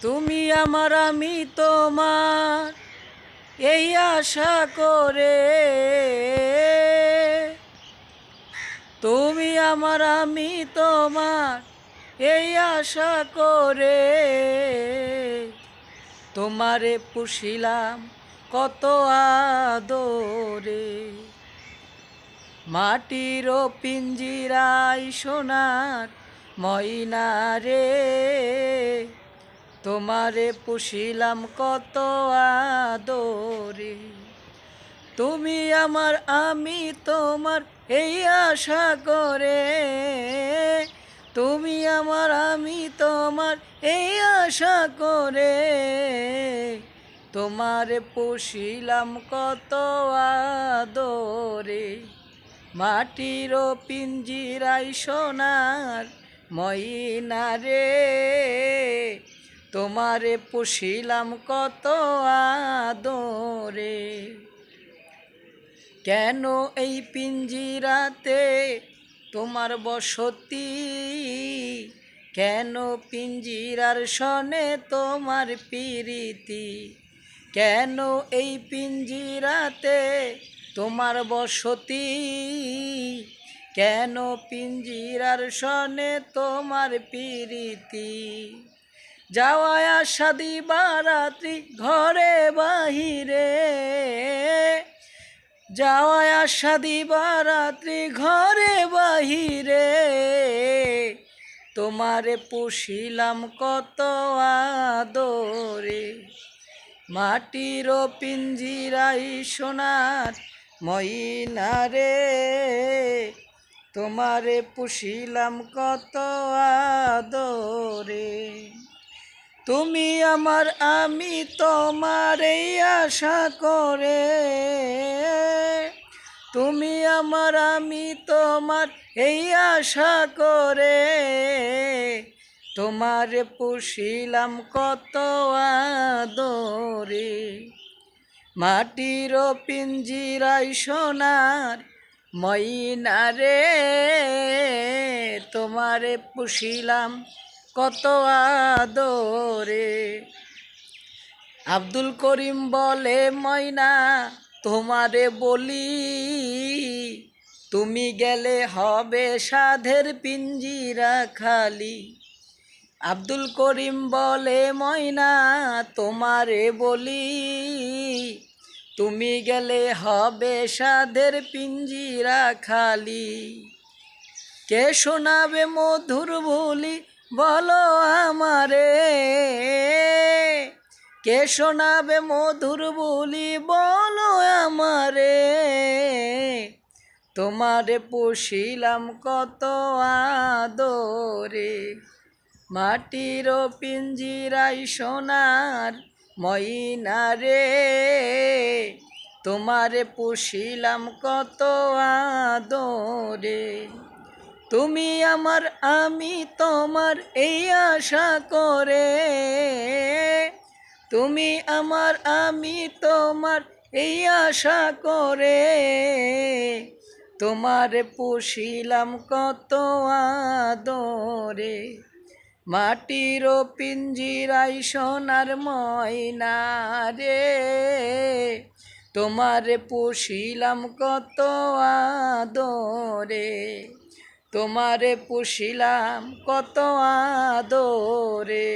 তুমি আমার আমি তোমার এই আশা করে, তুমি আমার আমি তোমার এই আশা করে, তোমারে পুষিলাম কত আদরে। মাটির পিঞ্জিরায় সোনার ময়না রে, তোমারে পুষিলাম কত আদরে। তুমি আমার আমি তোমার এই আশা করে, তুমি আমার আমি তোমার এই আশা করে, তোমারে পুষিলাম কত আদরে। মাটির পিঞ্জিরায় সোনার ময়না রে, তোমারে পুষিলাম কত আদরে। কেন এই পিঞ্জিরাতে তোমার বসতি, কেন পিঞ্জিরার সনে তোমার প্রীতি, কেন এই পিঞ্জিরাতে তোমার বসতি, কেন পিঞ্জিরার সনে তোমার প্রীতি। যাওয়া আসা দিবারাত্রি ঘরে বাহিরে, যাওয়া আসা দিবারাত্রি ঘরে বাহিরে, তোমারে পুষিলাম কত আদরে। মাটির পিঞ্জিরায় সোনার ময়না রে, তোমারে পুষিলাম কত আদরে। তুমি আমার আমি তোমার এই আশা করে, তুমি আমার আমি তোমার এই আশা করে, তোমারে পুষিলাম কত আদরে। মাটির পিঞ্জিরায় সোনার ময়না রে, তোমারে পুষিলাম কত আদরে। আব্দুল করিম বলে ময়না তোমারে বলি, তুমি গেলে হবে সাধের পিঞ্জিরা খালি। আব্দুল করিম বলে ময়না তোমারে বলি, তুমি গেলে হবে সাধের পিঞ্জিরা খালি। কে শোনাবে মধুর বুলি বলো আমারে, কে শোনাবে মধুর বুলি বলো আমারে, তোমারে পুষিলাম কত আদরে। মাটির পিঞ্জিরায় সোনার ময়না রে, তোমারে পুষিলাম কত আদরে। তুমি আমার আমি তোমার এই আশা করে, তুমি আমার আমি তোমার এই আশা করে, তোমারে পুষিলাম কত আদরে। মাটির পিঞ্জিরায় সোনার ময়না রে, তোমারে পুষিলাম কত আদরে, তোমারে পুষিলাম কত আদরে।